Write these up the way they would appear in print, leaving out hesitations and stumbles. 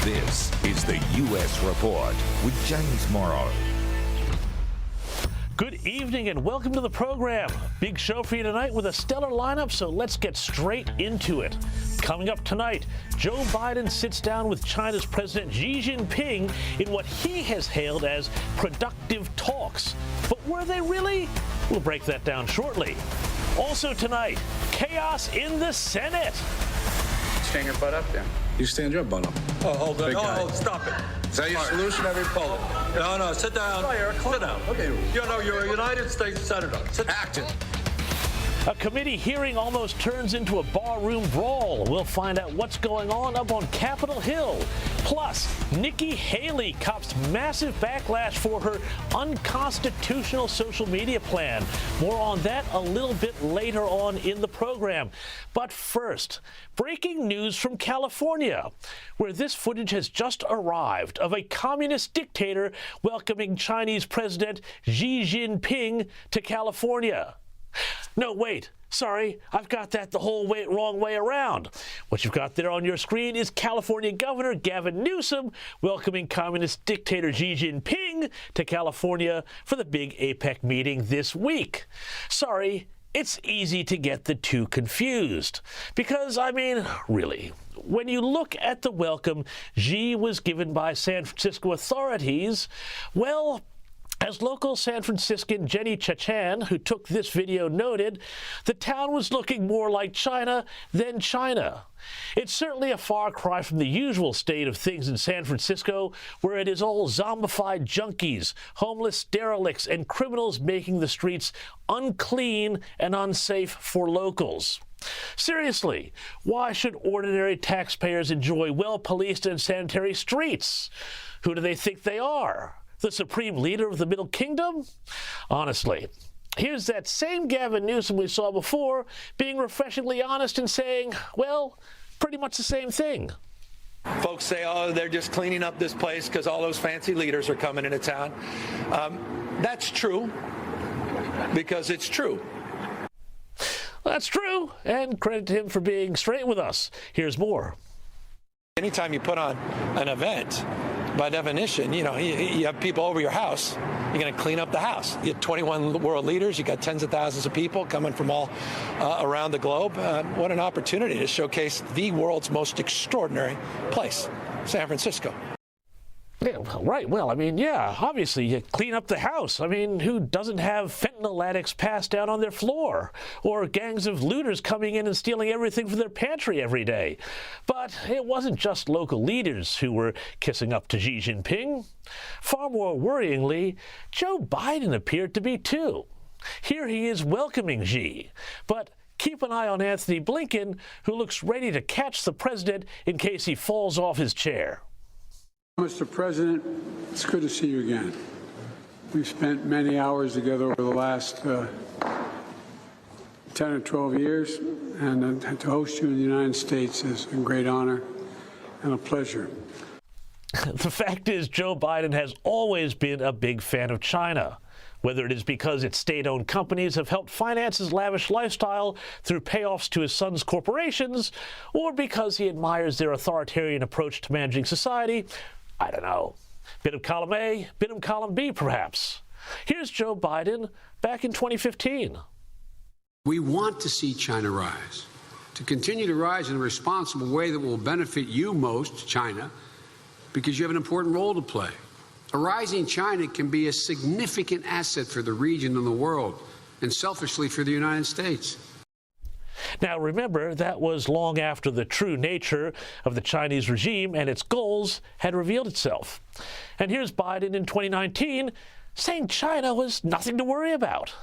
This is the U.S. Report with James Morrow. Good evening and welcome to the program. Big show for you tonight with a stellar lineup, so let's get straight into it. Coming up tonight, Joe Biden sits down with China's President Xi Jinping in what he has hailed as productive talks. But were they really? We'll break that down shortly. Also tonight, chaos in the Senate. Stand your butt up there. You stand your butt up. Oh, hold on. Oh, stop it. Is that your solution? Every poll. No, sit down. Sit down. Okay. You're a United States Senator. Sit down. Acting. A committee hearing almost turns into a barroom brawl. We'll find out what's going on up on Capitol Hill. Plus, Nikki Haley cops massive backlash for her unconstitutional social media plan. More on that a little bit later on in the program. But first, breaking news from California, where this footage has just arrived of a communist dictator welcoming Chinese President Xi Jinping to California. No, wait. Sorry, I've got that the whole wrong way around. What you've got there on your screen is California Governor Gavin Newsom welcoming communist dictator Xi Jinping to California for the big APEC meeting this week. Sorry, it's easy to get the two confused. Because, I mean, really, when you look at the welcome Xi was given by San Francisco authorities, well, as local San Franciscan Jenny Chachan, who took this video, noted, the town was looking more like China than China. It's certainly a far cry from the usual state of things in San Francisco, where it is all zombified junkies, homeless derelicts, and criminals making the streets unclean and unsafe for locals. Seriously, why should ordinary taxpayers enjoy well-policed and sanitary streets? Who do they think they are? The supreme leader of the Middle Kingdom? Honestly, here's that same Gavin Newsom we saw before being refreshingly honest and saying, well, pretty much the same thing. Folks say, oh, they're just cleaning up this place because all those fancy leaders are coming into town. That's true, because it's true. That's true, and credit to him for being straight with us. Here's more. Anytime you put on an event, by definition, you have people over your house, you're going to clean up the house. You have 21 world leaders, you got tens of thousands of people coming from all around the globe. What an opportunity to showcase the world's most extraordinary place, San Francisco. Yeah, right. Well, I mean, yeah, obviously you clean up the house. I mean, who doesn't have fentanyl addicts passed out on their floor? Or gangs of looters coming in and stealing everything from their pantry every day? But it wasn't just local leaders who were kissing up to Xi Jinping. Far more worryingly, Joe Biden appeared to be too. Here he is welcoming Xi. But keep an eye on Anthony Blinken, who looks ready to catch the president in case he falls off his chair. Mr. President, it's good to see you again. We've spent many hours together over the last 10 or 12 years, and to host you in the United States is a great honor and a pleasure. The fact is, Joe Biden has always been a big fan of China. Whether it is because its state-owned companies have helped finance his lavish lifestyle through payoffs to his son's corporations, or because he admires their authoritarian approach to managing society, I don't know. Bit of column A, bit of column B, perhaps. Here's Joe Biden back in 2015. We want to see China rise, to continue to rise in a responsible way that will benefit you most, China, because you have an important role to play. A rising China can be a significant asset for the region and the world, and selfishly for the United States. Now, remember, that was long after the true nature of the Chinese regime and its goals had revealed itself. And here's Biden in 2019 saying China was nothing to worry about.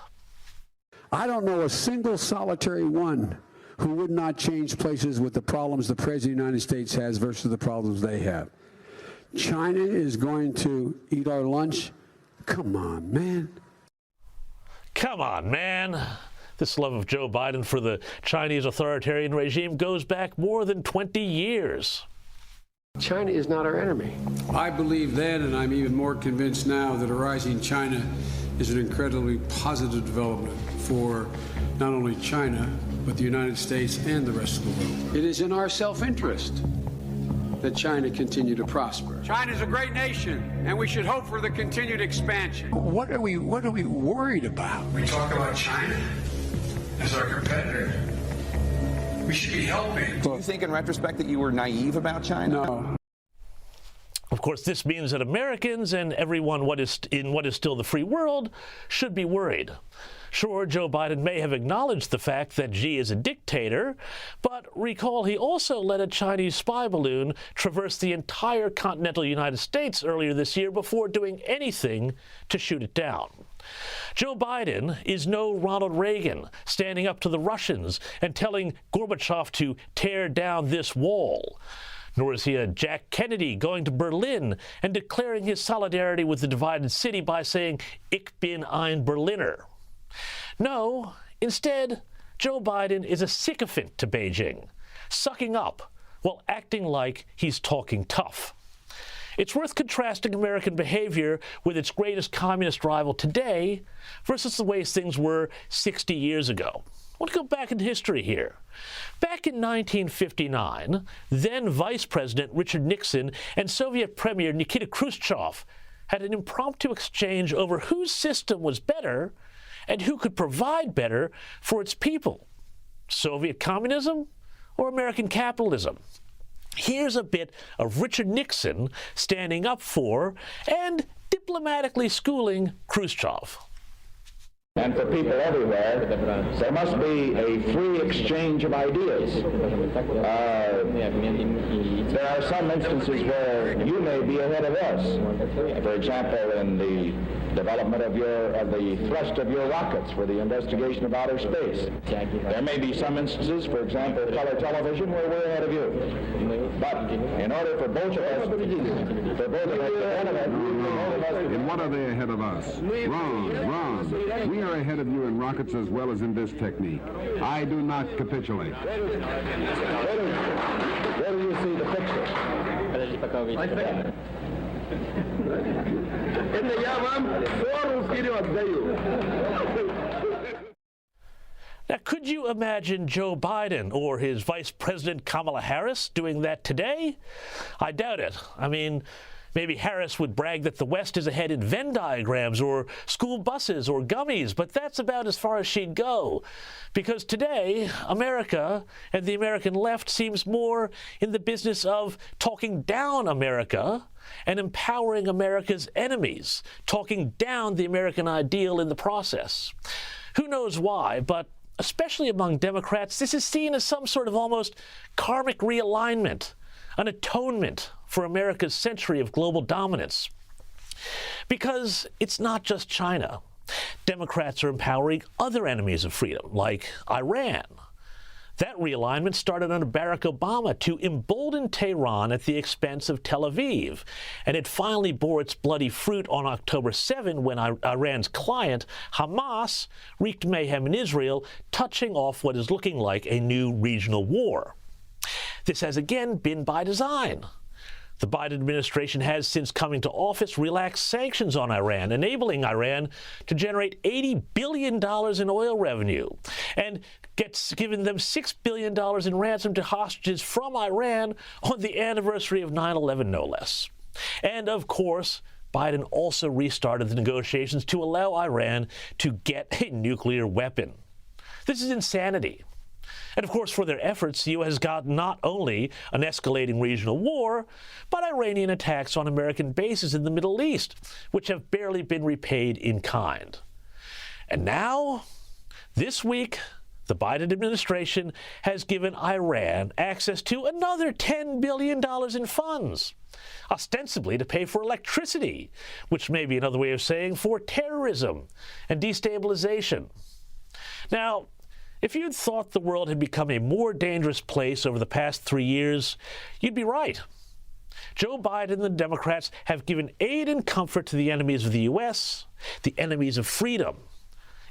I don't know a single solitary one who would not change places with the problems the President of the United States has versus the problems they have. China is going to eat our lunch. Come on, man. Come on, man. This love of Joe Biden for the Chinese authoritarian regime goes back more than 20 years. China is not our enemy. I believe then, and I'm even more convinced now, that a rising China is an incredibly positive development for not only China, but the United States and the rest of the world. It is in our self-interest that China continue to prosper. China's a great nation, and we should hope for the continued expansion. What are we worried about? We talk about China as our competitor. We should be helping. Do you think in retrospect that you were naive about China? No. Of course, this means that Americans and everyone in what is still the free world should be worried. Sure, Joe Biden may have acknowledged the fact that Xi is a dictator, but recall he also let a Chinese spy balloon traverse the entire continental United States earlier this year before doing anything to shoot it down. Joe Biden is no Ronald Reagan standing up to the Russians and telling Gorbachev to tear down this wall. Nor is he a Jack Kennedy going to Berlin and declaring his solidarity with the divided city by saying, "Ich bin ein Berliner." No, instead, Joe Biden is a sycophant to Beijing, sucking up while acting like he's talking tough. It's worth contrasting American behavior with its greatest communist rival today versus the ways things were 60 years ago. I want to go back in history here. Back in 1959, then Vice President Richard Nixon and Soviet Premier Nikita Khrushchev had an impromptu exchange over whose system was better and who could provide better for its people, Soviet communism or American capitalism. Here's a bit of Richard Nixon standing up for and diplomatically schooling Khrushchev. And for people everywhere, there must be a free exchange of ideas. There are some instances where you may be ahead of us. For example, in the development of the thrust of your rockets for the investigation of outer space. There may be some instances, for example, color television, where we're ahead of you. But in order for both of us, in what are they ahead of us? Wrong. We are ahead of you in rockets as well as in this technique. I do not capitulate. Where do you see the picture? Now, could you imagine Joe Biden or his Vice President Kamala Harris doing that today? I doubt it. I mean, maybe Harris would brag that the West is ahead in Venn diagrams or school buses or gummies, but that's about as far as she'd go. Because today, America and the American left seems more in the business of talking down America and empowering America's enemies, talking down the American ideal in the process. Who knows why, but especially among Democrats, this is seen as some sort of almost karmic realignment, an atonement for America's century of global dominance. Because it's not just China. Democrats are empowering other enemies of freedom, like Iran. That realignment started under Barack Obama to embolden Tehran at the expense of Tel Aviv, and it finally bore its bloody fruit on October 7 when Iran's client, Hamas, wreaked mayhem in Israel, touching off what is looking like a new regional war. This has again been by design. The Biden administration has, since coming to office, relaxed sanctions on Iran, enabling Iran to generate $80 billion in oil revenue, and given them $6 billion in ransom to hostages from Iran on the anniversary of 9/11, no less. And, of course, Biden also restarted the negotiations to allow Iran to get a nuclear weapon. This is insanity. And, of course, for their efforts, the U.S. got not only an escalating regional war, but Iranian attacks on American bases in the Middle East, which have barely been repaid in kind. And now, this week, the Biden administration has given Iran access to another $10 billion in funds, ostensibly to pay for electricity, which may be another way of saying for terrorism and destabilization. Now, if you'd thought the world had become a more dangerous place over the past 3 years, you'd be right. Joe Biden and the Democrats have given aid and comfort to the enemies of the U.S., the enemies of freedom,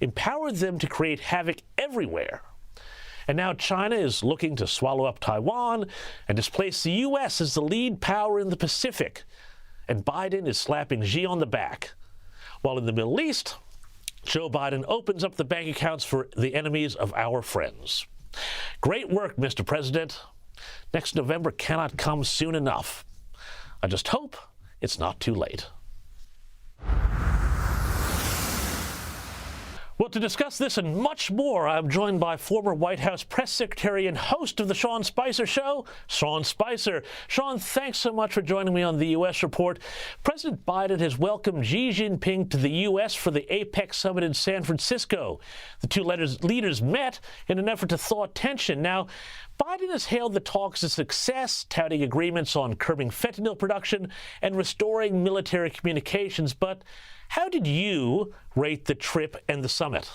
empowered them to create havoc everywhere. And now China is looking to swallow up Taiwan and displace the U.S. as the lead power in the Pacific. And Biden is slapping Xi on the back. While in the Middle East, Joe Biden opens up the bank accounts for the enemies of our friends. Great work, Mr. President. Next November cannot come soon enough. I just hope it's not too late. Well, to discuss this and much more, I'm joined by former White House press secretary and host of the Sean Spicer Show, Sean Spicer. Sean, thanks so much for joining me on the U.S. Report. President Biden has welcomed Xi Jinping to the U.S. for the APEC summit in San Francisco. The two leaders met in an effort to thaw tension. Now, Biden has hailed the talks as a success, touting agreements on curbing fentanyl production and restoring military communications. But how did you rate the trip and the summit?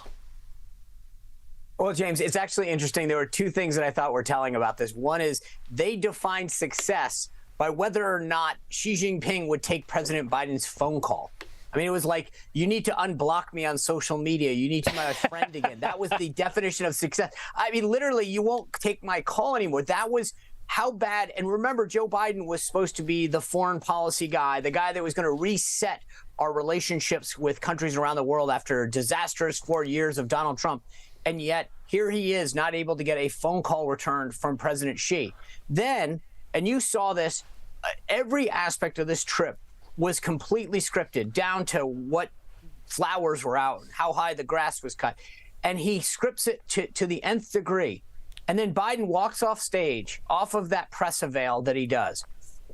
Well, James, it's actually interesting. There were two things that I thought were telling about this. One is they defined success by whether or not Xi Jinping would take President Biden's phone call. I mean, it was like, you need to unblock me on social media. You need to be my friend again. That was the definition of success. I mean, literally, you won't take my call anymore. That was how bad. And remember, Joe Biden was supposed to be the foreign policy guy, the guy that was going to reset our relationships with countries around the world after disastrous 4 years of Donald Trump. And yet here he is, not able to get a phone call returned from President Xi. Then, and you saw this, every aspect of this trip was completely scripted, down to what flowers were out, how high the grass was cut. And he scripts it to the nth degree. And then Biden walks off stage, off of that press avail that he does.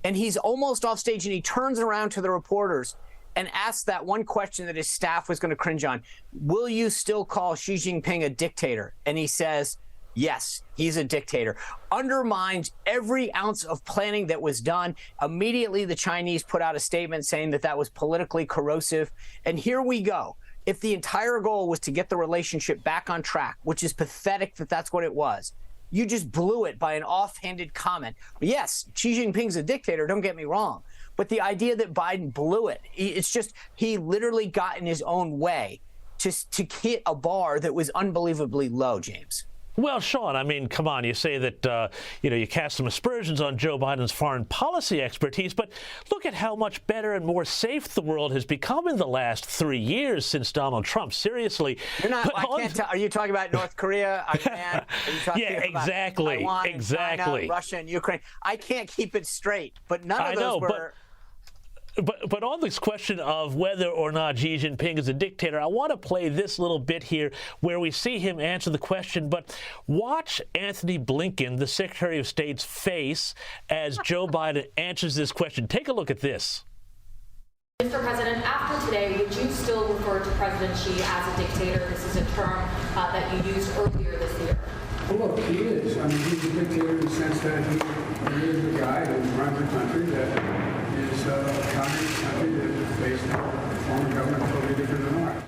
And he's almost off stage, and he turns around to the reporters and asks that one question that his staff was going to cringe on. Will you still call Xi Jinping a dictator? And he says, yes, he's a dictator. Undermines every ounce of planning that was done. Immediately, the Chinese put out a statement saying that that was politically corrosive. And here we go. If the entire goal was to get the relationship back on track, which is pathetic that that's what it was, you just blew it by an offhanded comment. Yes, Xi Jinping's a dictator, don't get me wrong. But the idea that Biden blew it, it's just, he literally got in his own way to hit a bar that was unbelievably low, James. Well, Sean, I mean, come on, you say that, you cast some aspersions on Joe Biden's foreign policy expertise, but look at how much better and more safe the world has become in the last 3 years since Donald Trump. Seriously. You're not, I can't tell, are you talking about North Korea, Iran? Are you talking about Taiwan, exactly. China, Russia, and Ukraine? I can't keep it straight, but none of those were... But on this question of whether or not Xi Jinping is a dictator, I want to play this little bit here where we see him answer the question. But watch Anthony Blinken, the Secretary of State's face, as Joe Biden answers this question. Take a look at this. Mr. President, after today, would you still refer to President Xi as a dictator? This is a term that you used earlier this year. Well, look, he is. I mean, he's a dictator in the sense that he is the guy who runs a country that is a communist country that is based on a form of government totally different than ours.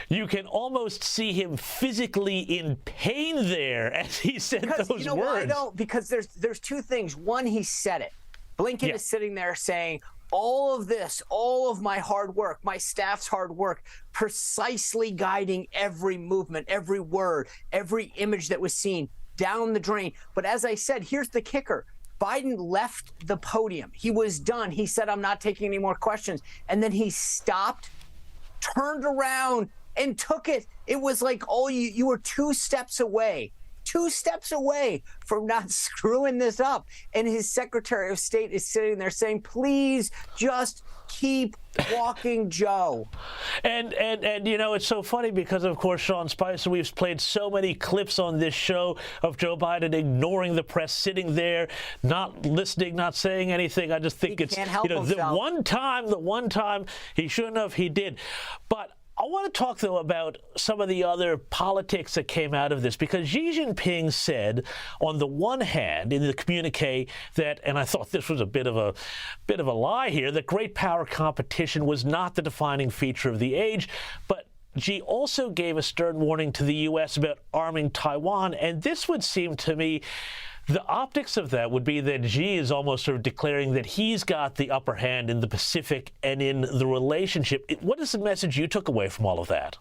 You can almost see him physically in pain there as he said those words. Why I don't? Because there's two things. One, he said it. Blinken is sitting there saying, all of this, all of my hard work, my staff's hard work, precisely guiding every movement, every word, every image that was seen down the drain. But as I said, here's the kicker. Biden left the podium. He was done. He said, I'm not taking any more questions. And then he stopped, turned around, and took it. It was like, oh, you were 2 steps away. 2 steps away from not screwing this up. And his Secretary of State is sitting there saying, please just keep walking, Joe. And it's so funny because, of course, Sean Spicer, we've played so many clips on this show of Joe Biden ignoring the press, sitting there, not listening, not saying anything. I just think it's, the one time he shouldn't have, he did. But I want to talk, though, about some of the other politics that came out of this, because Xi Jinping said, on the one hand, in the communique that, and I thought this was a bit of a lie here, that great power competition was not the defining feature of the age, but Xi also gave a stern warning to the U.S. about arming Taiwan, and this would seem to me the optics of that would be that Xi is almost sort of declaring that he's got the upper hand in the Pacific and in the relationship. What is the message you took away from all of that?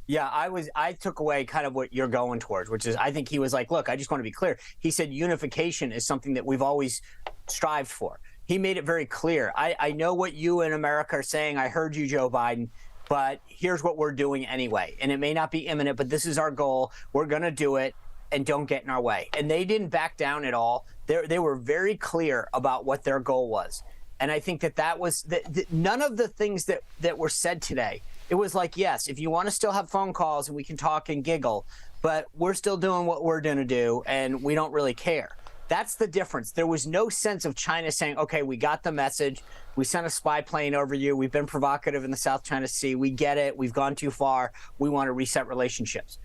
Yeah, I took away kind of what you're going towards, which is I think he was like, look, I just want to be clear. He said unification is something that we've always strived for. He made it very clear. I know what you in America are saying. I heard you, Joe Biden. But here's what we're doing anyway. And it may not be imminent, but this is our goal. We're going to do it. and don't get in our way. And they didn't back down at all. They were very clear about what their goal was. And I think that was none of the things that were said today. It was like, yes, if you want to still have phone calls and we can talk and giggle, but we're still doing what we're going to do and we don't really care. That's the difference. There was no sense of China saying, okay, we got the message. We sent a spy plane over you. We've been provocative in the South China Sea. We get it. We've gone too far. We want to reset relationships.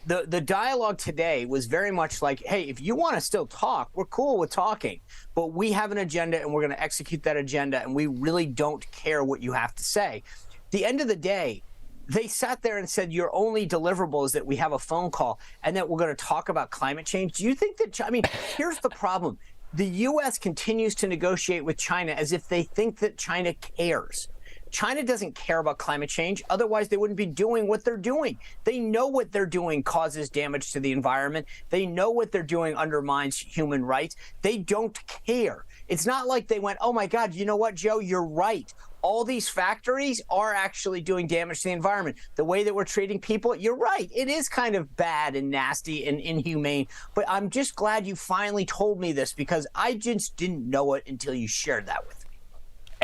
The dialogue today was very much like, hey, if you want to still talk, we're cool with talking, but we have an agenda and we're going to execute that agenda, and we really don't care what you have to say. At the end of the day, they sat there and said, your only deliverable is that we have a phone call and that we're going to talk about climate change. Do you think that, I mean, here's the problem. The U.S. continues to negotiate with China as if they think that China cares. China doesn't care about climate change. Otherwise, they wouldn't be doing what they're doing. They know what they're doing causes damage to the environment. They know what they're doing undermines human rights. They don't care. It's not like they went, oh, my God, you know what, Joe? You're right. All these factories are actually doing damage to the environment. The way that we're treating people, you're right. It is kind of bad and nasty and inhumane. But I'm just glad you finally told me this, because I just didn't know it until you shared that with me.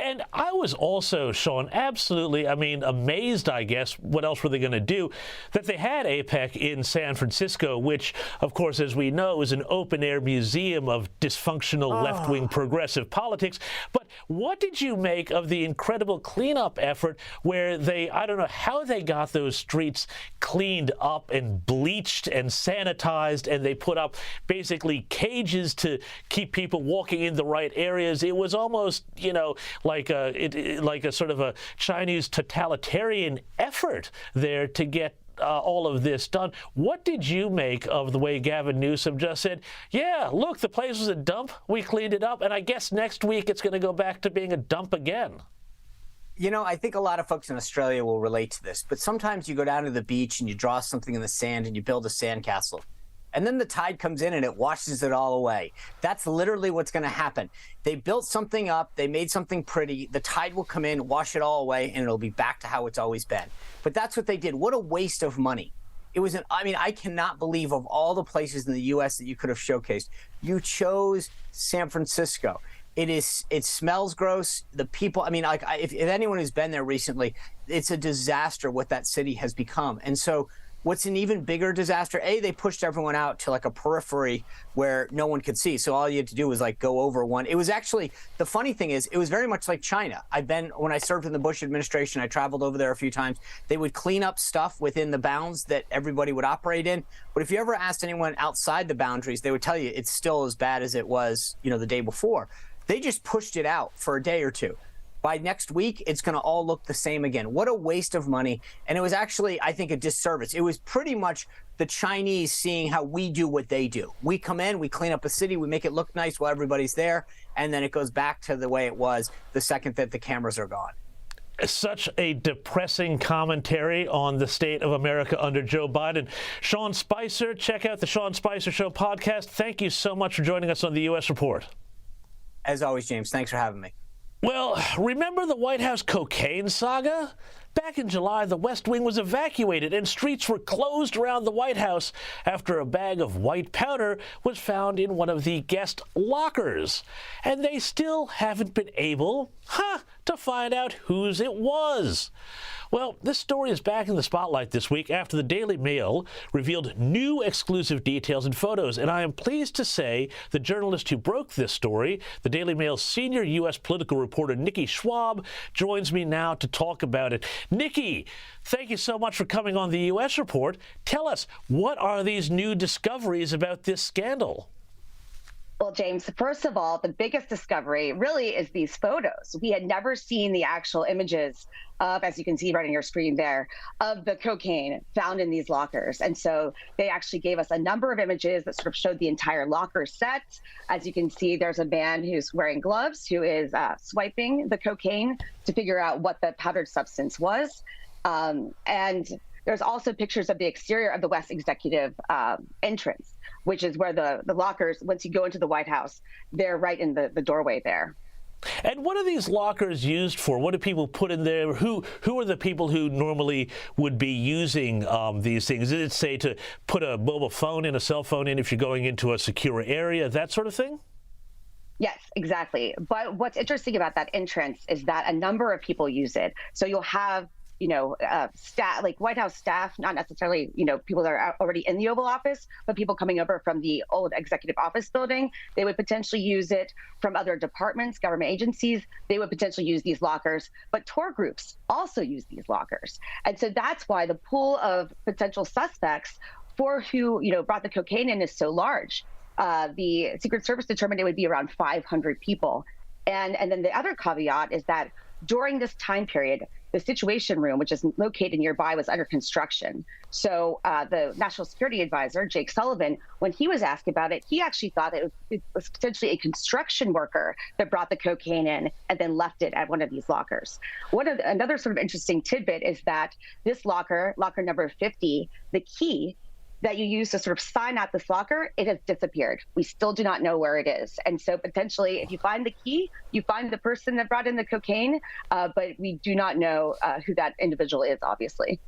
And I was also, Sean, absolutely, amazed, I guess. What else were they going to do? That they had APEC in San Francisco, which, of course, as we know, is an open-air museum of dysfunctional left-wing progressive politics. But what did you make of the incredible cleanup effort where they, I don't know how they got those streets cleaned up and bleached and sanitized, and they put up basically cages to keep people walking in the right areas? It was almost, like a sort of a Chinese totalitarian effort there to get all of this done. What did you make of the way Gavin Newsom just said, yeah, look, the place was a dump, we cleaned it up, and I guess next week it's going to go back to being a dump again? I think a lot of folks in Australia will relate to this, but sometimes you go down to the beach and you draw something in the sand and you build a sandcastle. And then the tide comes in and it washes it all away. That's literally what's going to happen. They built something up. They made something pretty. The tide will come in, wash it all away, and it'll be back to how it's always been. But that's what they did. What a waste of money. It was I cannot believe, of all the places in the U.S. that you could have showcased, you chose San Francisco. It smells gross. The people, if anyone who's been there recently, it's a disaster what that city has become. And so what's an even bigger disaster? They pushed everyone out to like a periphery where no one could see. So all you had to do was like go over one. It was actually, the funny thing is, it was very much like China. When I served in the Bush administration, I traveled over there a few times. They would clean up stuff within the bounds that everybody would operate in. But if you ever asked anyone outside the boundaries, they would tell you it's still as bad as it was, the day before. They just pushed it out for a day or two. By next week, it's going to all look the same again. What a waste of money. And it was actually, I think, a disservice. It was pretty much the Chinese seeing how we do what they do. We come in, we clean up a city, we make it look nice while everybody's there, and then it goes back to the way it was the second that the cameras are gone. Such a depressing commentary on the state of America under Joe Biden. Sean Spicer, check out the Sean Spicer Show podcast. Thank you so much for joining us on the U.S. Report. As always, James, thanks for having me. Well, remember the White House cocaine saga? Back in July, the West Wing was evacuated and streets were closed around the White House after a bag of white powder was found in one of the guest lockers. And they still haven't been able, to find out whose it was. Well, this story is back in the spotlight this week after the Daily Mail revealed new exclusive details and photos. And I am pleased to say the journalist who broke this story, the Daily Mail's senior U.S. political reporter Nikki Schwab, joins me now to talk about it. Nikki, thank you so much for coming on the U.S. Report. Tell us, what are these new discoveries about this scandal? Well, James, first of all, the biggest discovery really is these photos. We had never seen the actual images of, as you can see right on your screen there, of the cocaine found in these lockers. And so they actually gave us a number of images that sort of showed the entire locker set. As you can see, there's a man who's wearing gloves who is swiping the cocaine to figure out what the powdered substance was. And there's also pictures of the exterior of the West Executive entrance, which is where the lockers, once you go into the White House, they're right in the doorway there. And what are these lockers used for? What do people put in there? Who are the people who normally would be using these things? Is it, say, to put a mobile phone in, a cell phone in if you're going into a secure area, that sort of thing? Yes, exactly. But what's interesting about that entrance is that a number of people use it. So you'll have, staff, like White House staff, not necessarily, people that are already in the Oval Office, but people coming over from the old executive office building. They would potentially use it from other departments, government agencies. They would potentially use these lockers, but tour groups also use these lockers. And so that's why the pool of potential suspects for who, brought the cocaine in is so large. The Secret Service determined it would be around 500 people. And then the other caveat is that during this time period, the Situation Room, which is located nearby, was under construction. So the National Security Advisor, Jake Sullivan, when he was asked about it, he actually thought that it was potentially a construction worker that brought the cocaine in and then left it at one of these lockers. Another sort of interesting tidbit is that this locker number 50, the key that you use to sort of sign out this locker, it has disappeared. We still do not know where it is. And so potentially, if you find the key, you find the person that brought in the cocaine, but we do not know who that individual is, obviously.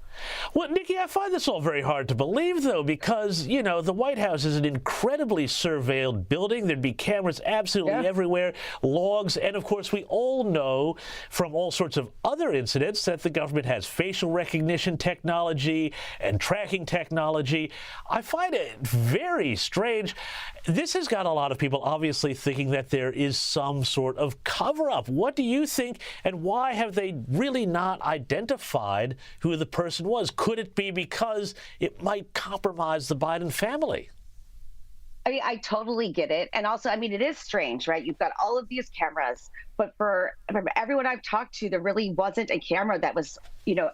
Well, Nikki, I find this all very hard to believe, though, because, the White House is an incredibly surveilled building. There'd be cameras absolutely everywhere, logs, and, of course, we all know from all sorts of other incidents that the government has facial recognition technology and tracking technology. I find it very strange. This has got a lot of people obviously thinking that there is some sort of cover-up. What do you think, and why have they really not identified who the person was? Could it be because it might compromise the Biden family? I mean, I totally get it. And also, I mean, it is strange, right? You've got all of these cameras, but for everyone I've talked to, there really wasn't a camera that was,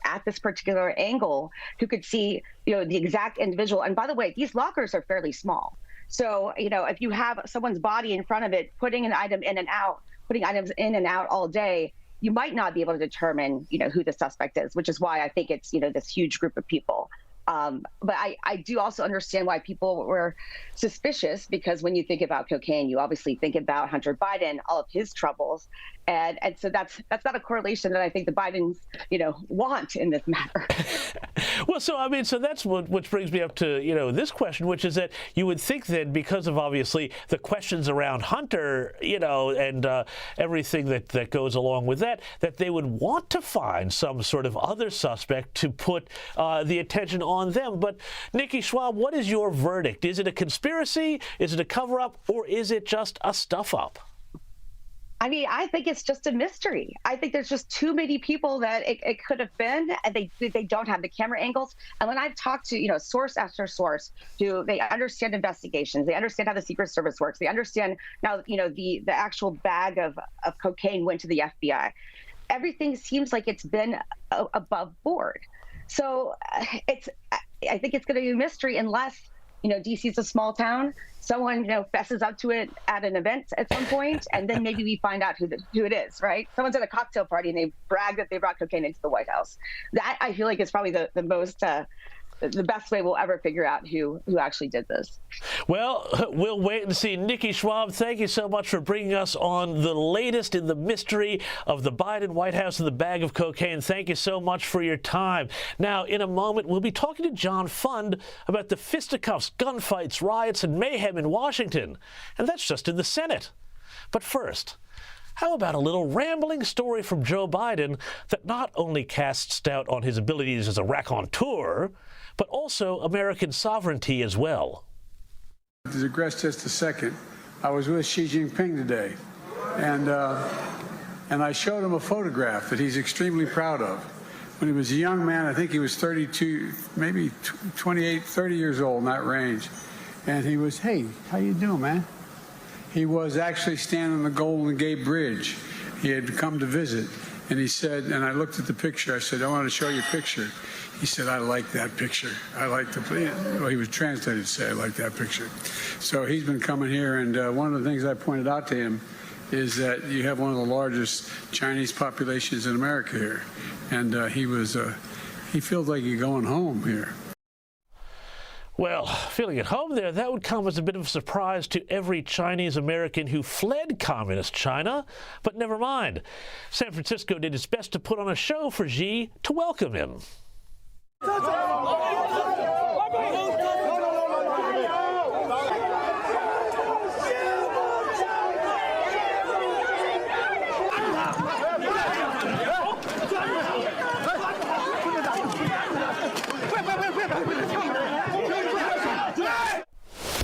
at this particular angle who could see, the exact individual. And by the way, these lockers are fairly small. So, if you have someone's body in front of it, putting an item in and out, putting items in and out all day, you might not be able to determine, who the suspect is, which is why I think it's, this huge group of people. But I do also understand why people were suspicious, because when you think about cocaine, you obviously think about Hunter Biden, all of his troubles. And so that's not a correlation that I think the Bidens, want in this matter. Well, so that's which brings me up to, this question, which is that you would think that because of obviously the questions around Hunter, and everything that goes along with that they would want to find some sort of other suspect to put the attention on them. But Nikki Schwab, what is your verdict? Is it a conspiracy? Is it a cover-up? Or is it just a stuff-up? I mean, I think it's just a mystery. I think there's just too many people that it could have been, and they don't have the camera angles. And when I've talked to, source after source, they understand investigations, they understand how the Secret Service works, they understand now, the actual bag of cocaine went to the FBI. Everything seems like it's been above board. So I think it's going to be a mystery unless, D.C. is a small town. Someone, fesses up to it at an event at some point, and then maybe we find out who it is, right? Someone's at a cocktail party and they brag that they brought cocaine into the White House. That, I feel like, is probably the most the best way we'll ever figure out who actually did this. Well, we'll wait and see. Nikki Schwab, thank you so much for bringing us on the latest in the mystery of the Biden White House and the bag of cocaine. Thank you so much for your time. Now, in a moment, we'll be talking to John Fund about the fisticuffs, gunfights, riots, and mayhem in Washington. And that's just in the Senate. But first, how about a little rambling story from Joe Biden that not only casts doubt on his abilities as a raconteur, but also American sovereignty as well. To digress just a second, I was with Xi Jinping today, and I showed him a photograph that he's extremely proud of. When he was a young man, I think he was 32, maybe 28, 30 years old, in that range. And he was, hey, how you doing, man? He was actually standing on the Golden Gate Bridge. He had come to visit, and he said, and I looked at the picture, I said, I want to show you a picture. He said, I like that picture. I like well, he was translated to say, I like that picture. So he's been coming here, and one of the things I pointed out to him is that you have one of the largest Chinese populations in America here. And he feels like he's going home here. Well, feeling at home there, that would come as a bit of a surprise to every Chinese American who fled communist China. But never mind. San Francisco did its best to put on a show for Xi to welcome him.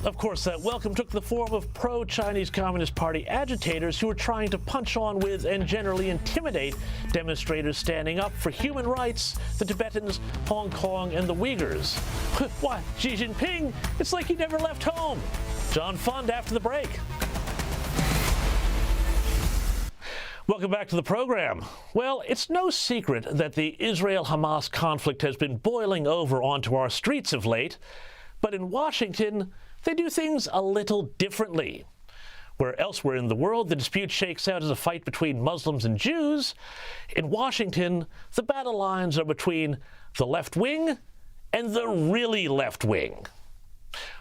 Of course, that welcome took the form of pro-Chinese Communist Party agitators who were trying to punch on with and generally intimidate demonstrators standing up for human rights, the Tibetans, Hong Kong, and the Uyghurs. Why, Xi Jinping, it's like he never left home. John Fund after the break. Welcome back to the program. Well, it's no secret that the Israel-Hamas conflict has been boiling over onto our streets of late, but in Washington, they do things a little differently. Where elsewhere in the world the dispute shakes out as a fight between Muslims and Jews, in Washington the battle lines are between the left wing and the really left wing.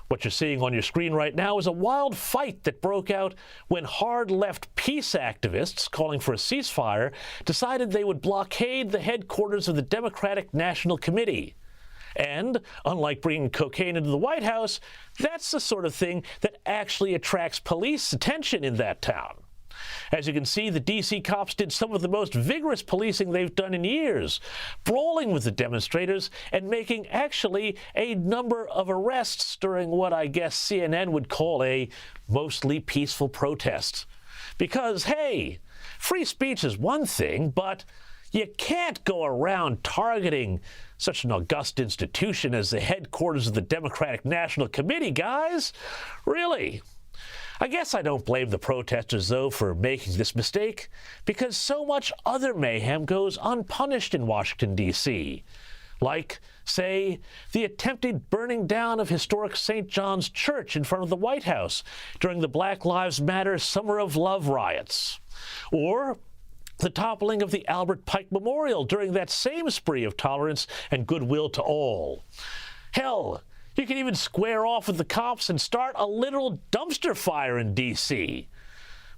What you're seeing on your screen right now is a wild fight that broke out when hard left peace activists calling for a ceasefire decided they would blockade the headquarters of the Democratic National Committee. And, unlike bringing cocaine into the White House, that's the sort of thing that actually attracts police attention in that town. As you can see, the D.C. cops did some of the most vigorous policing they've done in years, brawling with the demonstrators and making actually a number of arrests during what I guess CNN would call a mostly peaceful protest. Because, hey, free speech is one thing, but you can't go around targeting such an august institution as the headquarters of the Democratic National Committee, guys. Really? I guess I don't blame the protesters, though, for making this mistake, because so much other mayhem goes unpunished in Washington, D.C. Like, say, the attempted burning down of historic St. John's Church in front of the White House during the Black Lives Matter Summer of Love riots. Or the toppling of the Albert Pike Memorial during that same spree of tolerance and goodwill to all. Hell, you can even square off with the cops and start a literal dumpster fire in D.C.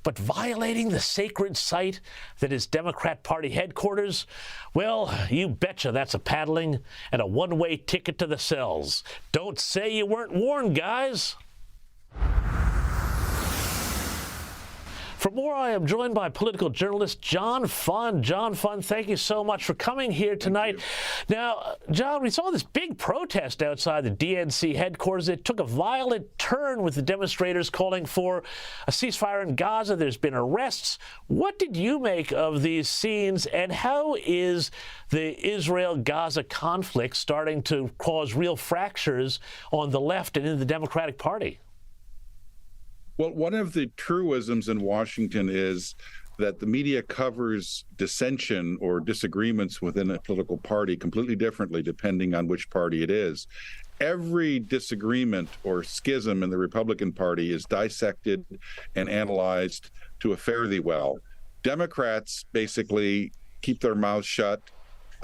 But violating the sacred site that is Democrat Party headquarters, well, you betcha that's a paddling and a one-way ticket to the cells. Don't say you weren't warned, guys. For more, I am joined by political journalist John Fund. John Fund, thank you so much for coming here tonight. Now, John, we saw this big protest outside the DNC headquarters. It took a violent turn with the demonstrators calling for a ceasefire in Gaza. There's been arrests. What did you make of these scenes, and how is the Israel-Gaza conflict starting to cause real fractures on the left and in the Democratic Party? Well, one of the truisms in Washington is that the media covers dissension or disagreements within a political party completely differently depending on which party it is. Every disagreement or schism in the Republican Party is dissected and analyzed to a fare thee well. Democrats basically keep their mouths shut,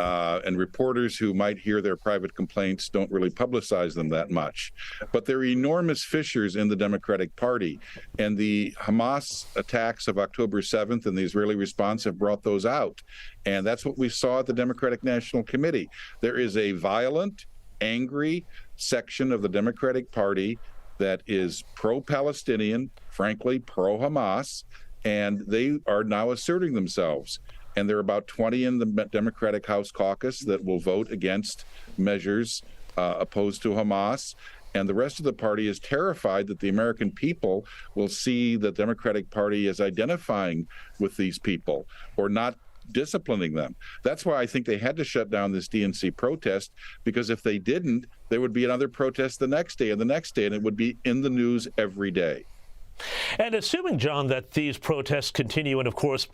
and reporters who might hear their private complaints don't really publicize them that much. But there are enormous fissures in the Democratic Party, and the Hamas attacks of October 7th and the Israeli response have brought those out. And that's what we saw at the Democratic National Committee. There is a violent, angry section of the Democratic Party that is pro-Palestinian, frankly, pro-Hamas, and they are now asserting themselves. And there are about 20 in the Democratic House caucus that will vote against measures opposed to Hamas. And the rest of the party is terrified that the American people will see the Democratic Party as identifying with these people or not disciplining them. That's why I think they had to shut down this DNC protest, because if they didn't, there would be another protest the next day and the next day, and it would be in the news every day. And assuming, John, that these protests continue, and of course,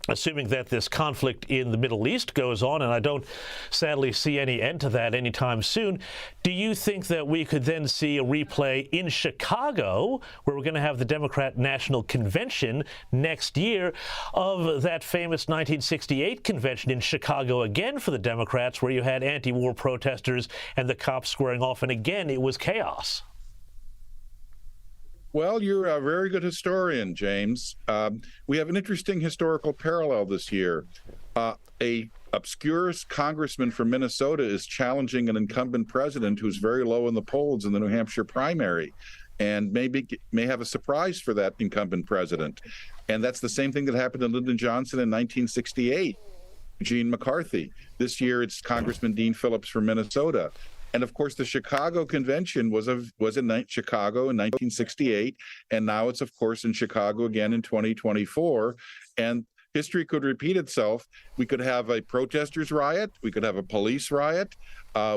assuming that this conflict in the Middle East goes on, and I don't sadly see any end to that anytime soon, do you think that we could then see a replay in Chicago, where we're going to have the Democrat National Convention next year, of that famous 1968 convention in Chicago again for the Democrats, where you had anti-war protesters and the cops squaring off, and again, it was chaos? Well, you're a very good historian, James. We have an interesting historical parallel this year. A obscure congressman from Minnesota is challenging an incumbent president who's very low in the polls in the New Hampshire primary, and may have a surprise for that incumbent president. And that's the same thing that happened to Lyndon Johnson in 1968, Gene McCarthy. This year, it's Congressman Dean Phillips from Minnesota. And of course, the Chicago Convention was in Chicago in 1968, and now it's, of course, in Chicago again in 2024. And history could repeat itself. We could have a protesters' riot. We could have a police riot.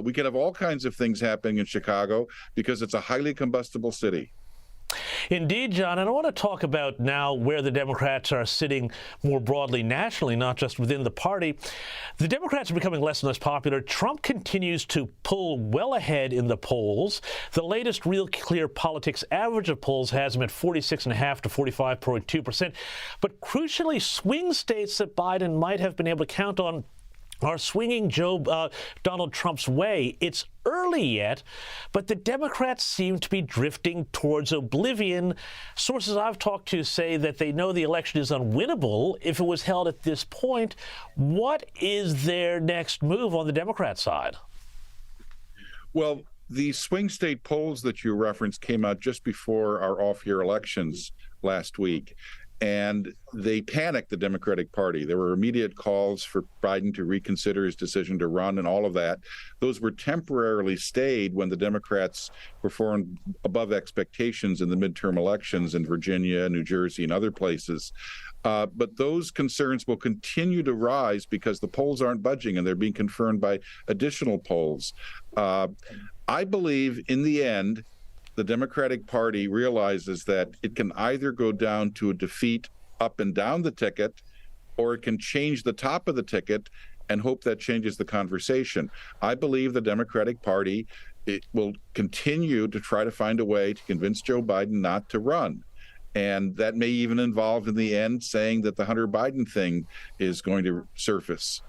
We could have all kinds of things happening in Chicago because it's a highly combustible city. Indeed, John, and I want to talk about now where the Democrats are sitting more broadly nationally, not just within the party. The Democrats are becoming less and less popular. Trump continues to pull well ahead in the polls. The latest Real Clear Politics average of polls has him at 46.5 to 45.2%. But crucially, swing states that Biden might have been able to count on are swinging Donald Trump's way. It's early yet, but the Democrats seem to be drifting towards oblivion. Sources I've talked to say that they know the election is unwinnable if it was held at this point. What is their next move on the Democrat side? Well, the swing state polls that you referenced came out just before our off-year elections last week. And they panicked the Democratic Party. There were immediate calls for Biden to reconsider his decision to run and all of that. Those were temporarily stayed when the Democrats performed above expectations in the midterm elections in Virginia, New Jersey, and other places. But those concerns will continue to rise because the polls aren't budging and they're being confirmed by additional polls. I believe in the end, the Democratic Party realizes that it can either go down to a defeat up and down the ticket, or it can change the top of the ticket and hope that changes the conversation. I believe the Democratic Party will continue to try to find a way to convince Joe Biden not to run. And that may even involve, in the end, saying that the Hunter Biden thing is going to surface.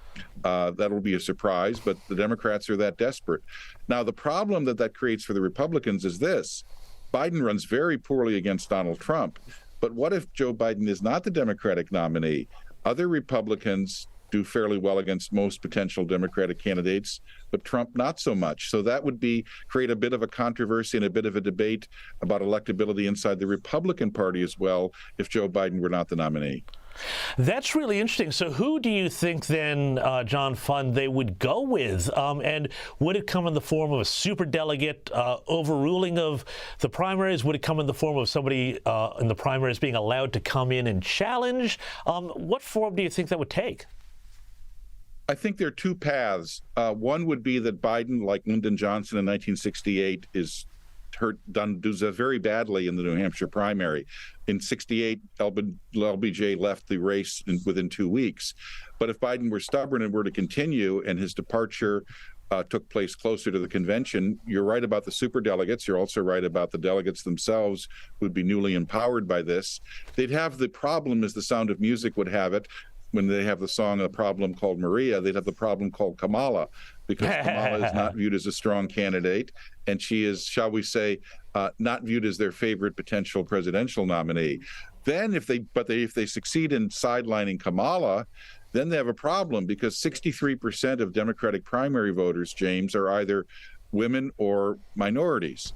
That'll be a surprise, but the Democrats are that desperate. Now, the problem that creates for the Republicans is this. Biden runs very poorly against Donald Trump. But what if Joe Biden is not the Democratic nominee? Other Republicans do fairly well against most potential Democratic candidates, but Trump not so much. So that would create a bit of a controversy and a bit of a debate about electability inside the Republican Party as well if Joe Biden were not the nominee. That's really interesting. So who do you think then, John Fund, they would go with? And would it come in the form of a superdelegate overruling of the primaries? Would it come in the form of somebody in the primaries being allowed to come in and challenge? What form do you think that would take? I think there are two paths. One would be that Biden, like Lyndon Johnson in 1968, does very badly in the New Hampshire primary. In 68, LBJ left the race within 2 weeks. But if Biden were stubborn and were to continue and his departure took place closer to the convention, you're right about the superdelegates. You're also right about the delegates themselves who would be newly empowered by this. They'd have the problem, as The Sound of Music would have it, when they have the song A Problem Called Maria, they'd have the problem called Kamala, because Kamala is not viewed as a strong candidate, and she is, shall we say, not viewed as their favorite potential presidential nominee. Then if they succeed in sidelining Kamala, then they have a problem, because 63% of Democratic primary voters, James, are either women or minorities,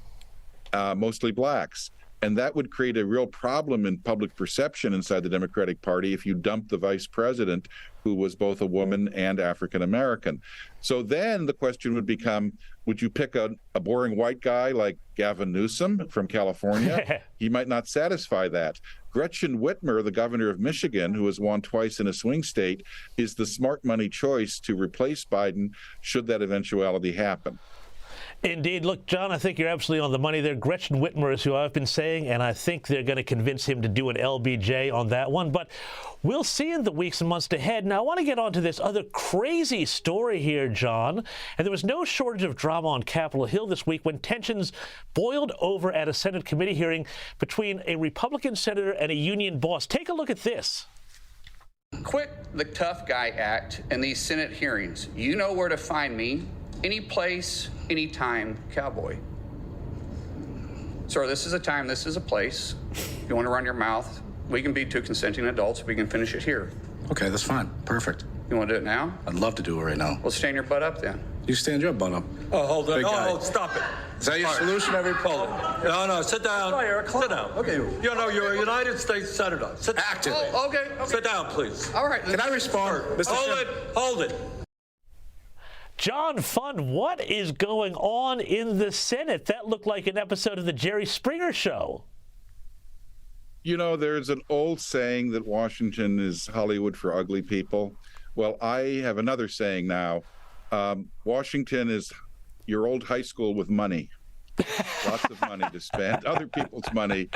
mostly blacks. And that would create a real problem in public perception inside the Democratic Party if you dumped the vice president, who was both a woman and African American. So then the question would become, would you pick a boring white guy like Gavin Newsom from California? He might not satisfy that. Gretchen Whitmer, the governor of Michigan, who has won twice in a swing state, is the smart money choice to replace Biden should that eventuality happen. Indeed. Look, John, I think you're absolutely on the money there. Gretchen Whitmer is who I've been saying, and I think they're going to convince him to do an LBJ on that one. But we'll see in the weeks and months ahead. Now, I want to get on to this other crazy story here, John. And there was no shortage of drama on Capitol Hill this week when tensions boiled over at a Senate committee hearing between a Republican senator and a union boss. Take a look at this. Quit the tough guy act in these Senate hearings. You know where to find me. Any place, anytime, cowboy. Sir, this is a time, this is a place. If you want to run your mouth, we can be two consenting adults. We can finish it here. Okay, that's fine. Perfect. You want to do it now? I'd love to do it right now. Well, stand your butt up then. You stand your butt up. Oh, hold on. Big guy. Oh, stop it. Is that your solution, every Poland? No, sit down. Sit down. Okay. You know, you're a United States Senator. Sit down. Active. Oh, okay. Sit down, please. All right. Can I respond? Mr. Hold it. John Fund, what is going on in the Senate? That looked like an episode of the Jerry Springer Show. You know, there's an old saying that Washington is Hollywood for ugly people. Well, I have another saying now. Washington is your old high school with money. Lots of money to spend, other people's money.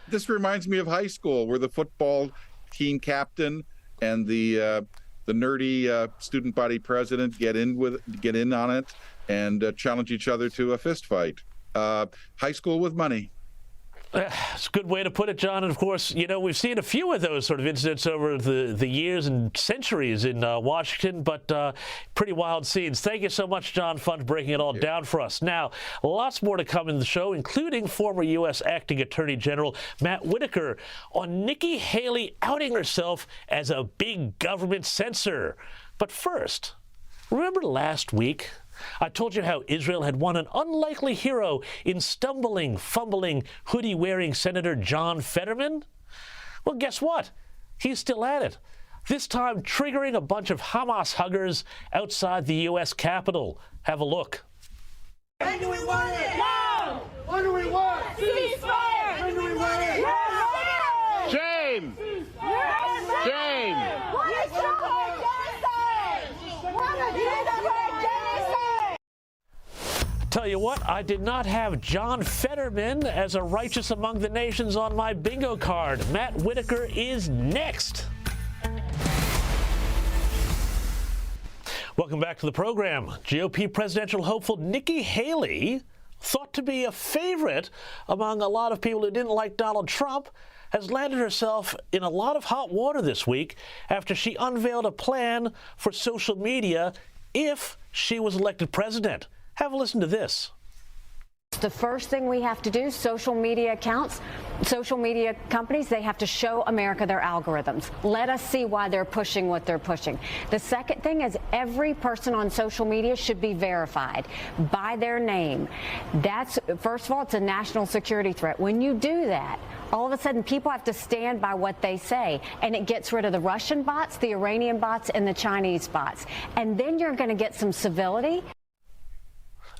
This reminds me of high school, where the football team captain and the nerdy student body president get in on it and challenge each other to a fist fight. High school with money. It's a good way to put it, John. And, of course, you know, we've seen a few of those sort of incidents over the years and centuries in Washington, but pretty wild scenes. Thank you so much, John Fund, breaking it all down for us. Now, lots more to come in the show, including former U.S. Acting Attorney General Matt Whitaker on Nikki Haley outing herself as a big government censor. But first, remember last week? I told you how Israel had won an unlikely hero in stumbling, fumbling, hoodie-wearing Senator John Fetterman? Well, guess what? He's still at it, this time triggering a bunch of Hamas huggers outside the U.S. Capitol. Have a look. When do we want it? Now! When do we want ceasefire? When do we want it? Now! Shame! Shame! What is the word genocide? What is the word genocide? Tell you what, I did not have John Fetterman as a righteous among the nations on my bingo card. Matt Whitaker is next. Welcome back to the program. GOP presidential hopeful Nikki Haley, thought to be a favorite among a lot of people who didn't like Donald Trump, has landed herself in a lot of hot water this week after she unveiled a plan for social media if she was elected president. Have a listen to this. The first thing we have to do, social media accounts, social media companies, they have to show America their algorithms. Let us see why they're pushing what they're pushing. The second thing is every person on social media should be verified by their name. That's, first of all, it's a national security threat. When you do that, all of a sudden people have to stand by what they say, and it gets rid of the Russian bots, the Iranian bots, and the Chinese bots. And then you're going to get some civility.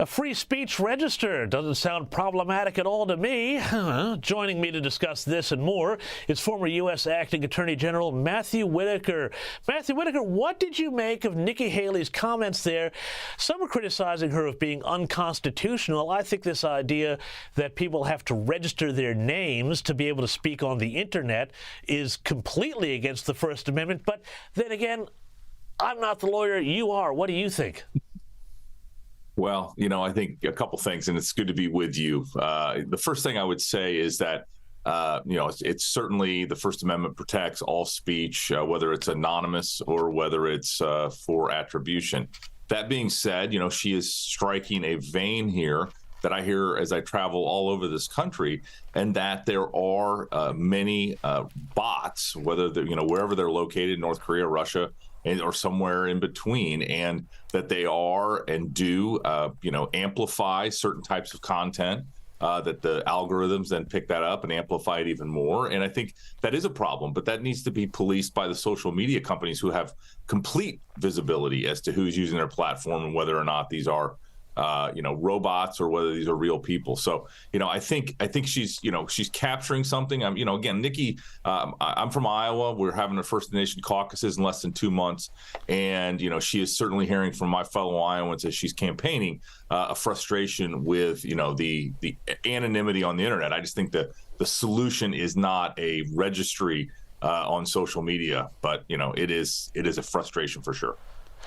A free speech register doesn't sound problematic at all to me. Joining me to discuss this and more is former U.S. Acting Attorney General Matthew Whitaker. Matthew Whitaker, what did you make of Nikki Haley's comments there? Some are criticizing her of being unconstitutional. I think this idea that people have to register their names to be able to speak on the Internet is completely against the First Amendment. But then again, I'm not the lawyer. You are. What do you think? Well, you know, I think a couple things, and it's good to be with you. The first thing I would say is that, you know, it's certainly the First Amendment protects all speech, whether it's anonymous or whether it's for attribution. That being said, you know, she is striking a vein here that I hear as I travel all over this country, and that there are many bots, whether they're, you know, wherever they're located, North Korea, Russia, or somewhere in between, and that they are and do, you know, amplify certain types of content, that the algorithms then pick that up and amplify it even more. And I think that is a problem, but that needs to be policed by the social media companies who have complete visibility as to who's using their platform and whether or not these are robots or whether these are real people. So, I think she's capturing something. Again, Nikki, I'm from Iowa. We're having a First Nation caucuses in less than 2 months. And, she is certainly hearing from my fellow Iowans as she's campaigning a frustration with, the anonymity on the internet. I just think that the solution is not a registry on social media, but, it is a frustration for sure.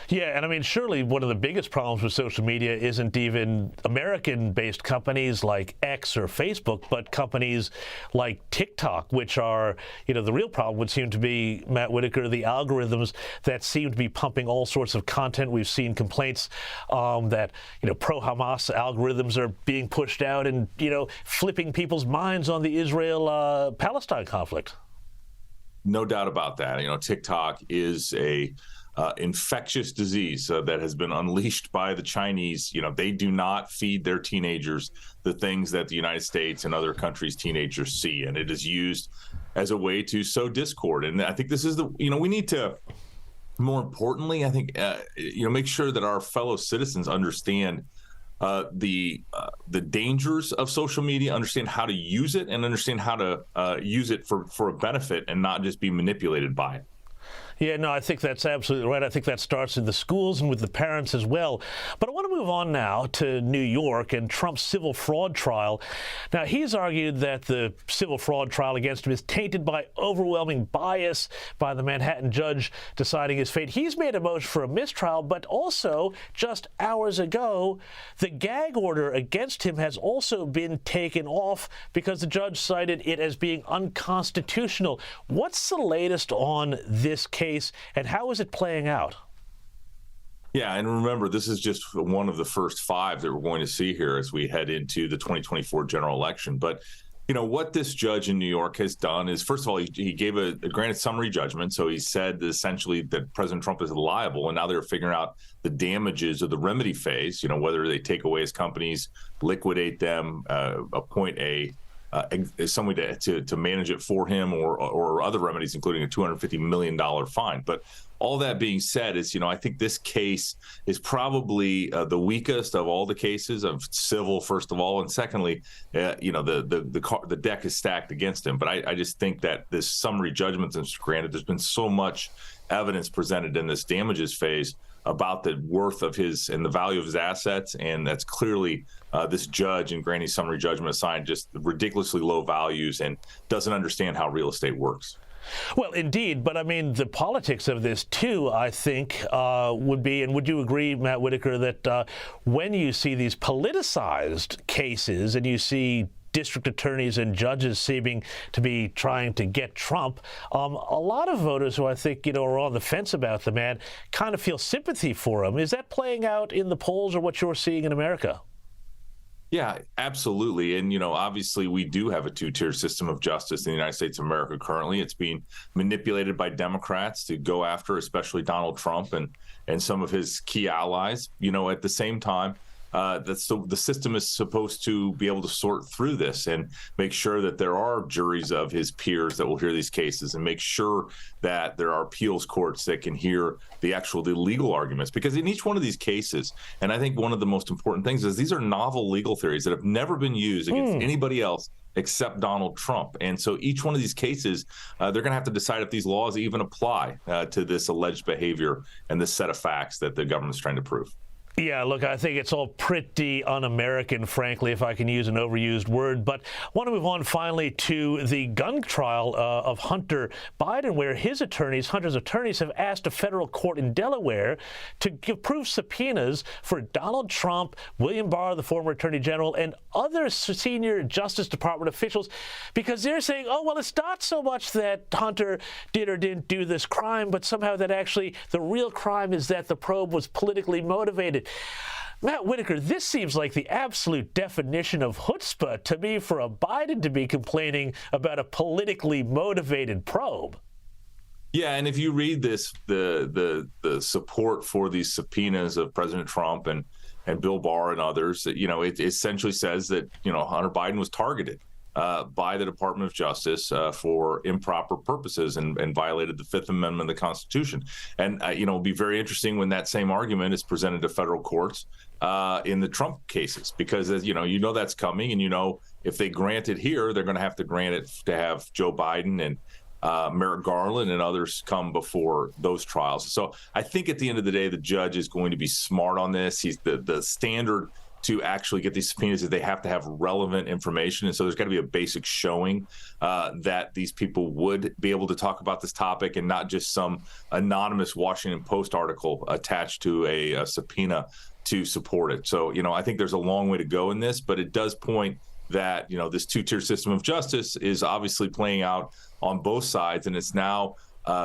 Yeah, and I mean, surely one of the biggest problems with social media isn't even American-based companies like X or Facebook, but companies like TikTok, which are, the real problem would seem to be, Matt Whitaker, the algorithms that seem to be pumping all sorts of content. We've seen complaints that, pro-Hamas algorithms are being pushed out and, flipping people's minds on the Israel-Palestine conflict. No doubt about that. TikTok is a infectious disease that has been unleashed by the Chinese. They do not feed their teenagers the things that the United States and other countries' teenagers see, and it is used as a way to sow discord. And I think this is we need to, more importantly, I think, make sure that our fellow citizens understand the dangers of social media, understand how to use it, and understand how to use it for a benefit and not just be manipulated by it. Yeah, no, I think that's absolutely right. I think that starts in the schools and with the parents as well. But I want to move on now to New York and Trump's civil fraud trial. Now, he's argued that the civil fraud trial against him is tainted by overwhelming bias by the Manhattan judge deciding his fate. He's made a motion for a mistrial, but also just hours ago, the gag order against him has also been taken off because the judge cited it as being unconstitutional. What's the latest on this case, and how is it playing out? Yeah, and remember, this is just one of the first 5 that we're going to see here as we head into the 2024 general election. But, what this judge in New York has done is, first of all, he gave a granted summary judgment. So he said essentially that President Trump is liable, and now they're figuring out the damages of the remedy phase, whether they take away his companies, liquidate them, appoint somebody to manage it for him, or other remedies, including a $250 million fine. But all that being said is, I think this case is probably the weakest of all the cases of civil, first of all, and secondly, the deck is stacked against him. But I just think that this summary judgment is granted. There's been so much evidence presented in this damages phase about the worth of his and the value of his assets, and that's clearly this judge in granting summary judgment assigned just ridiculously low values and doesn't understand how real estate works. Well, indeed, but I mean, the politics of this, too, I think, would be, and would you agree, Matt Whitaker, that when you see these politicized cases and you see district attorneys and judges seeming to be trying to get Trump, a lot of voters who I think, are on the fence about the man kind of feel sympathy for him. Is that playing out in the polls or what you're seeing in America? Yeah, absolutely. And, obviously we do have a 2-tier system of justice in the United States of America currently. It's being manipulated by Democrats to go after, especially Donald Trump and some of his key allies. At the same time, the system is supposed to be able to sort through this and make sure that there are juries of his peers that will hear these cases, and make sure that there are appeals courts that can hear the legal arguments. Because in each one of these cases, and I think one of the most important things is these are novel legal theories that have never been used against anybody else except Donald Trump. And so each one of these cases, they're going to have to decide if these laws even apply to this alleged behavior and this set of facts that the government is trying to prove. Yeah, look, I think it's all pretty un-American, frankly, if I can use an overused word. But I want to move on finally to the gun trial of Hunter Biden, where Hunter's attorneys have asked a federal court in Delaware to approve subpoenas for Donald Trump, William Barr, the former attorney general, and other senior Justice Department officials, because they're saying, oh, well, it's not so much that Hunter did or didn't do this crime, but somehow that actually the real crime is that the probe was politically motivated. Matt Whitaker, this seems like the absolute definition of chutzpah to me for a Biden to be complaining about a politically motivated probe. Yeah, and if you read this, the support for these subpoenas of President Trump and Bill Barr and others, it essentially says that Hunter Biden was targeted. by the Department of Justice for improper purposes and violated the Fifth Amendment of the Constitution. And, it'll be very interesting when that same argument is presented to federal courts in the Trump cases, because, as you know that's coming. And, if they grant it here, they're going to have to grant it to have Joe Biden and Merrick Garland and others come before those trials. So I think at the end of the day, the judge is going to be smart on this. He's the standard to actually get these subpoenas is they have to have relevant information. And so there's got to be a basic showing that these people would be able to talk about this topic and not just some anonymous Washington Post article attached to a subpoena to support it. So, I think there's a long way to go in this, but it does point that, this two-tier system of justice is obviously playing out on both sides. And it's now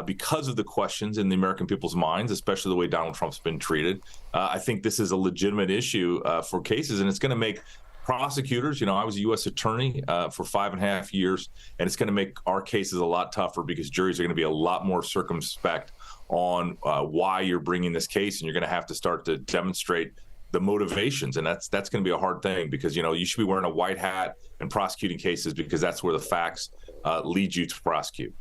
because of the questions in the American people's minds, especially the way Donald Trump's been treated. I think this is a legitimate issue for cases, and it's going to make prosecutors, I was a U.S. attorney for 5.5 years, and it's going to make our cases a lot tougher because juries are going to be a lot more circumspect on why you're bringing this case, and you're going to have to start to demonstrate the motivations. And that's going to be a hard thing because, you should be wearing a white hat and prosecuting cases because that's where the facts lead you to prosecute.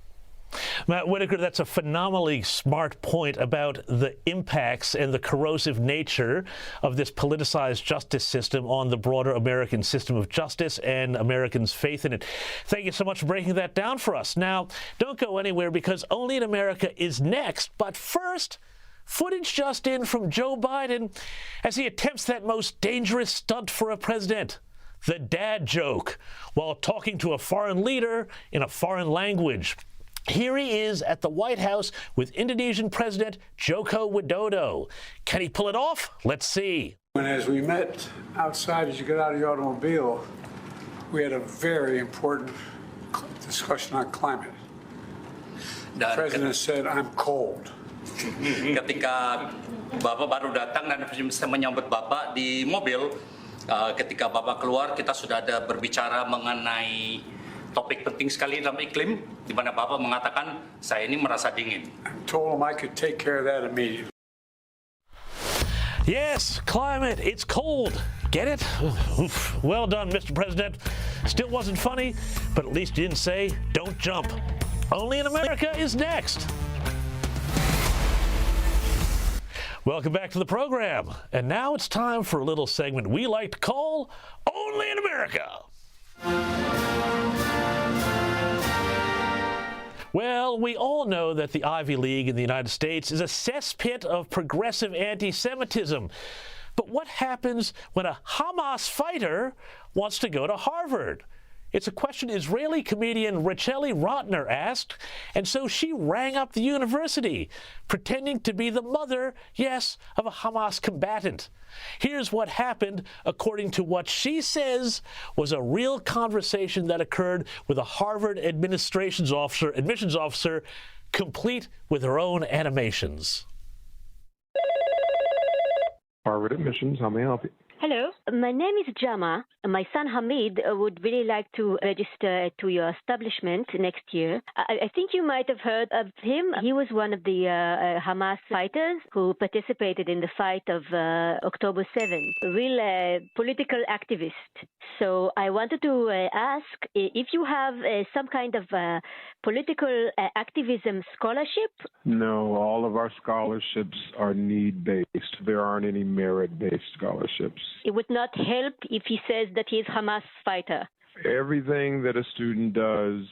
Matt Whitaker, that's a phenomenally smart point about the impacts and the corrosive nature of this politicized justice system on the broader American system of justice and Americans' faith in it. Thank you so much for breaking that down for us. Now, don't go anywhere because Only in America is next. But first, footage just in from Joe Biden as he attempts that most dangerous stunt for a president, the dad joke, while talking to a foreign leader in a foreign language. Here he is at the White House with Indonesian President Joko Widodo. Can he pull it off? Let's see. And as we met outside, as you get out of your automobile, we had a very important discussion on climate. The president said, "I'm cold." Ketika Bapak baru datang dan saya menyambut Bapak di mobil, ketika Bapak keluar, kita sudah ada berbicara mengenai topik penting sekali dalam iklim, di mana Bapak mengatakan saya ini merasa dingin. I told him I could take care of that immediately. Yes, climate, it's cold. Get it? Oof. Well done, Mr. President. Still wasn't funny, but at least you didn't say, don't jump. Only in America is next. Welcome back to the program. And now it's time for a little segment we like to call Only in America. Well, we all know that the Ivy League in the United States is a cesspit of progressive anti-Semitism. But what happens when a Hamas fighter wants to go to Harvard? It's a question Israeli comedian Racheli Rotner asked, and so she rang up the university, pretending to be the mother, yes, of a Hamas combatant. Here's what happened according to what she says was a real conversation that occurred with a Harvard admissions officer, complete with her own animations. Harvard Admissions, how may I help you? Hello, my name is Jama. My son Hamid would really like to register to your establishment next year. I think you might have heard of him. He was one of the Hamas fighters who participated in the fight of October 7th, a real political activist. So I wanted to ask if you have some kind of political activism scholarship? No, all of our scholarships are need-based. There aren't any merit-based scholarships. It would not help if he says that he's Hamas fighter. Everything that a student does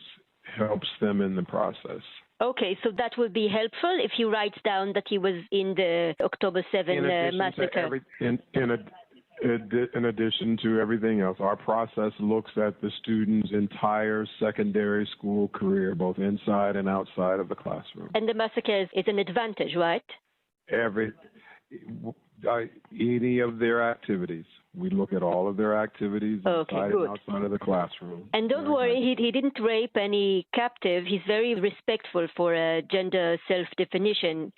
helps them in the process. Okay, so that would be helpful if he writes down that he was in the October 7 massacre. In addition to everything else, our process looks at the student's entire secondary school career, both inside and outside of the classroom. And the massacre is an advantage, right? Any of their activities. We look at all of their activities inside and outside of the classroom. And don't worry, he didn't rape any captive. He's very respectful for gender self-definition.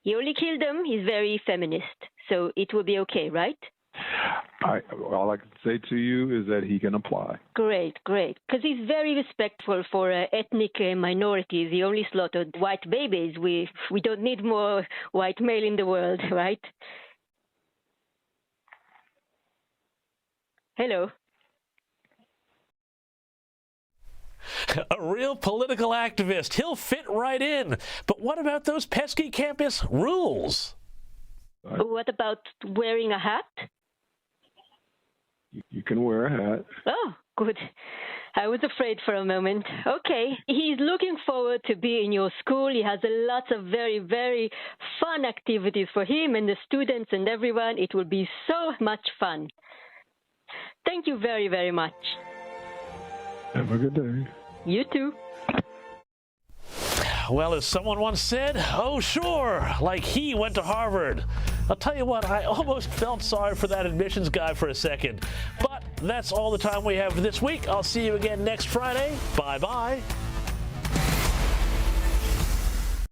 He only killed them. He's very feminist. So it will be okay, right? All I can say to you is that he can apply. Great. Because he's very respectful for ethnic minorities. He only slaughtered white babies. We don't need more white male in the world, right? Hello? A real political activist. He'll fit right in. But what about those pesky campus rules? What about wearing a hat? You can wear a hat. Oh, good. I was afraid for a moment. Okay. He's looking forward to be in your school. He has lots of very, very fun activities for him and the students and everyone. It will be so much fun. Thank you very, very much. Have a good day. You too. Well, as someone once said, oh, sure, like he went to Harvard. I'll tell you what, I almost felt sorry for that admissions guy for a second. But that's all the time we have for this week. I'll see you again next Friday. Bye-bye.